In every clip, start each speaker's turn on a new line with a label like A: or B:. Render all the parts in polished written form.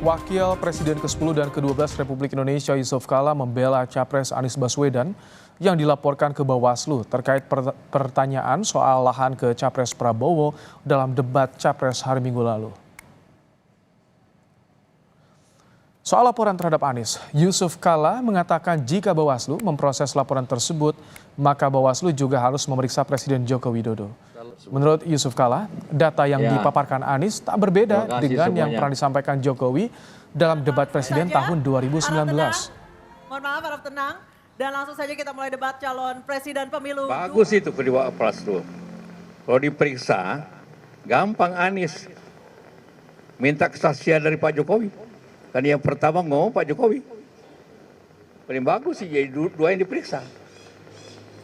A: Wakil Presiden ke-10 dan ke-12 Republik Indonesia Yusuf Kala membela Capres Anies Baswedan yang dilaporkan ke Bawaslu terkait pertanyaan soal lahan ke Capres Prabowo dalam debat Capres hari Minggu lalu. Soal laporan terhadap Anies, Yusuf Kala mengatakan jika Bawaslu memproses laporan tersebut, maka Bawaslu juga harus memeriksa Presiden Joko Widodo. Menurut Yusuf Kala, data yang dipaparkan Anies tak berbeda dengan yang pernah disampaikan Jokowi dalam debat Presiden tahun 2019.
B: Mohon maaf, harap tenang. Dan langsung saja kita mulai debat calon Presiden Pemilu.
C: Bagus itu kedua Praslu. Kalau diperiksa, gampang Anies minta kesaksian dari Pak Jokowi. Kan yang pertama ngomong Pak Jokowi. Paling bagus sih jadi dua yang diperiksa.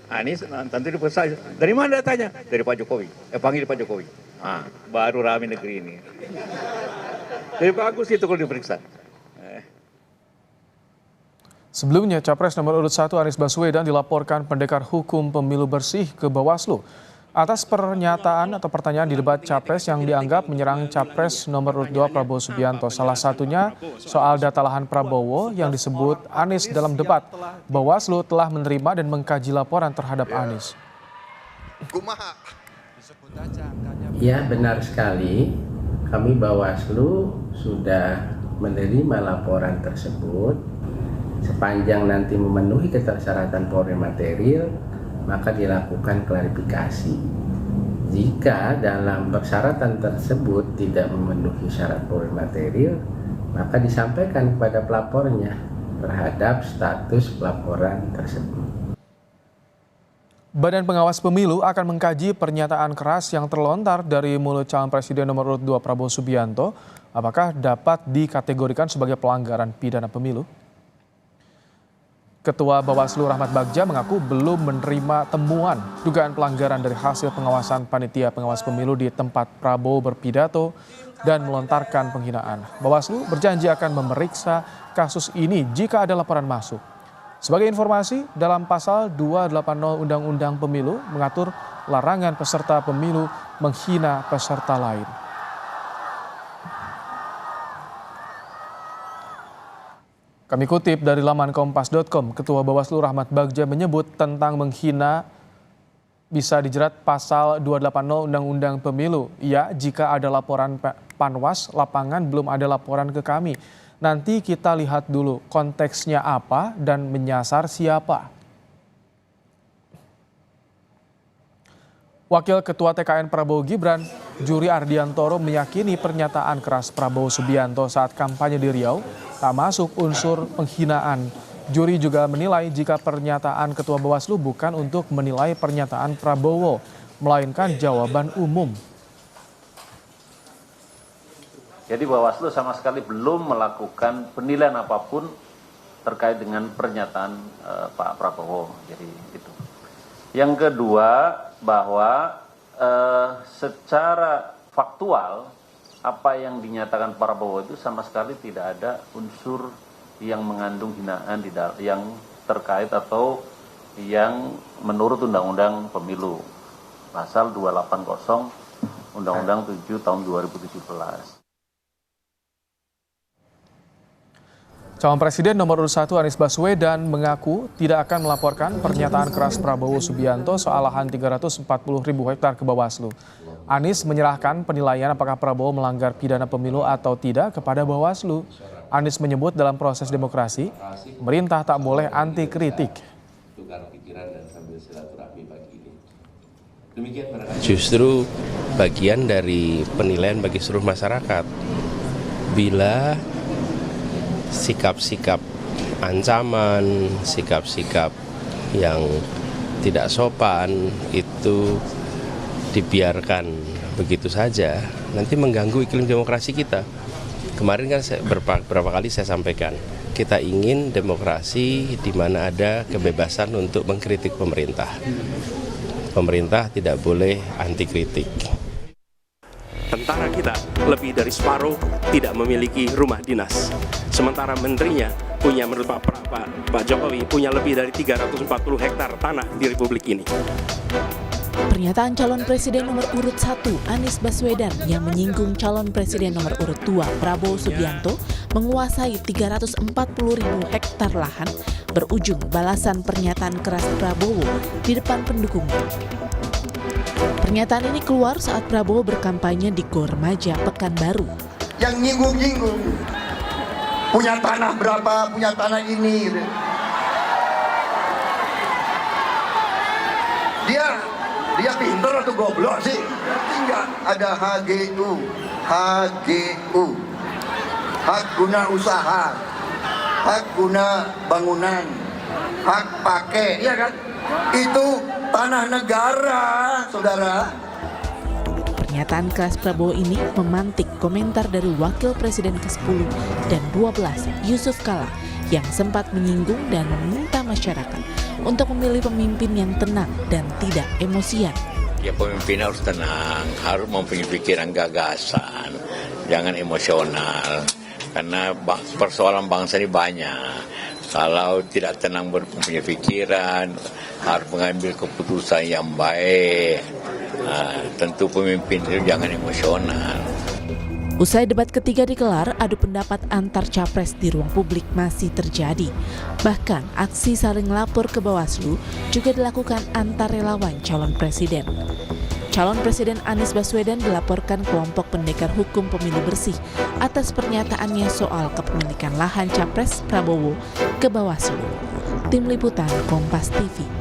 C: Anies nanti diperiksa. Dari mana datanya? Dari Pak Jokowi. Panggil Pak Jokowi. Baru rame negeri ini. Jadi bagus itu kalau diperiksa.
A: Sebelumnya, Capres nomor urut 1 Anies Baswedan dilaporkan pendekar hukum pemilu bersih ke Bawaslu atas pernyataan atau pertanyaan di debat Capres yang dianggap menyerang Capres nomor urut 2 Prabowo Subianto. Salah satunya soal data lahan Prabowo yang disebut Anies dalam debat. Bawaslu telah menerima dan mengkaji laporan terhadap Anies.
D: Ya, benar sekali. Kami Bawaslu sudah menerima laporan tersebut. Sepanjang nanti memenuhi ketersyaratan polri material, maka dilakukan klarifikasi. Jika dalam persyaratan tersebut tidak memenuhi syarat polri material, maka disampaikan kepada pelapornya terhadap status pelaporan tersebut.
A: Badan Pengawas Pemilu akan mengkaji pernyataan keras yang terlontar dari mulut calon Presiden nomor urut 2 Prabowo Subianto, apakah dapat dikategorikan sebagai pelanggaran pidana pemilu. Ketua Bawaslu Rahmat Bagja mengaku belum menerima temuan dugaan pelanggaran dari hasil pengawasan panitia pengawas pemilu di tempat Prabowo berpidato dan melontarkan penghinaan. Bawaslu berjanji akan memeriksa kasus ini jika ada laporan masuk. Sebagai informasi, dalam pasal 280 Undang-Undang Pemilu mengatur larangan peserta pemilu menghina peserta lain. Kami kutip dari laman kompas.com, Ketua Bawaslu Rahmat Bagja menyebut tentang menghina bisa dijerat pasal 280 Undang-Undang Pemilu. Ya, jika ada laporan Panwas, lapangan belum ada laporan ke kami. Nanti kita lihat dulu konteksnya apa dan menyasar siapa. Wakil Ketua TKN Prabowo Gibran, Juri Ardiantoro meyakini pernyataan keras Prabowo Subianto saat kampanye di Riau tak masuk unsur penghinaan. Juri juga menilai jika pernyataan Ketua Bawaslu bukan untuk menilai pernyataan Prabowo, melainkan jawaban umum.
E: Jadi Bawaslu sama sekali belum melakukan penilaian apapun terkait dengan pernyataan Pak Prabowo. Jadi itu. Yang kedua, bahwa secara faktual apa yang dinyatakan Prabowo itu sama sekali tidak ada unsur yang mengandung hinaan yang terkait atau yang menurut Undang-Undang Pemilu pasal 280 Undang-Undang 7 tahun 2017.
A: Calon Presiden nomor urut 1 Anies Baswedan mengaku tidak akan melaporkan pernyataan keras Prabowo Subianto soal lahan 340.000 hektar ke Bawaslu. Anies menyerahkan penilaian apakah Prabowo melanggar pidana pemilu atau tidak kepada Bawaslu. Anies menyebut dalam proses demokrasi, pemerintah tak boleh anti kritik.
F: Justru bagian dari penilaian bagi seluruh masyarakat. Bila sikap-sikap ancaman, sikap-sikap yang tidak sopan itu dibiarkan begitu saja, nanti mengganggu iklim demokrasi kita. Kemarin kan beberapa kali saya sampaikan, kita ingin demokrasi di mana ada kebebasan untuk mengkritik pemerintah. Pemerintah tidak boleh anti kritik.
G: Tentara kita lebih dari separuh tidak memiliki rumah dinas. Sementara menterinya punya, menurut Pak Jokowi, punya lebih dari 340 hektar tanah di Republik ini.
H: Pernyataan calon presiden nomor urut 1 Anies Baswedan yang menyinggung calon presiden nomor urut 2 Prabowo Subianto menguasai 340.000 hektar lahan berujung balasan pernyataan keras Prabowo di depan pendukungnya. Pernyataan ini keluar saat Prabowo berkampanye di Gor Maja, Pekanbaru.
I: Yang nyinggung-nyinggung, punya tanah berapa, punya tanah ini gitu. Dia pinter atau goblok sih? Enggak, ada HGU, hak guna usaha, hak guna bangunan, hak pakai, ya kan? Itu tanah negara, saudara.
H: Pernyataan keras Prabowo ini memantik komentar dari Wakil Presiden ke-10 dan 12 Yusuf Kala yang sempat menyinggung dan meminta masyarakat untuk memilih pemimpin yang tenang dan tidak emosian.
C: Ya, pemimpin harus tenang, harus mempunyai pikiran gagasan, jangan emosional. Karena persoalan bangsa ini banyak. Kalau tidak tenang mempunyai pikiran, harus mengambil keputusan yang baik. Tentu pemimpin itu jangan emosional.
H: Usai debat ketiga digelar, adu pendapat antar capres di ruang publik masih terjadi. Bahkan aksi saling lapor ke Bawaslu juga dilakukan antar relawan calon presiden. Calon Presiden Anies Baswedan dilaporkan kelompok pendekar hukum pemilu bersih atas pernyataannya soal kepemilikan lahan capres Prabowo ke Bawaslu. Tim Liputan Kompas TV.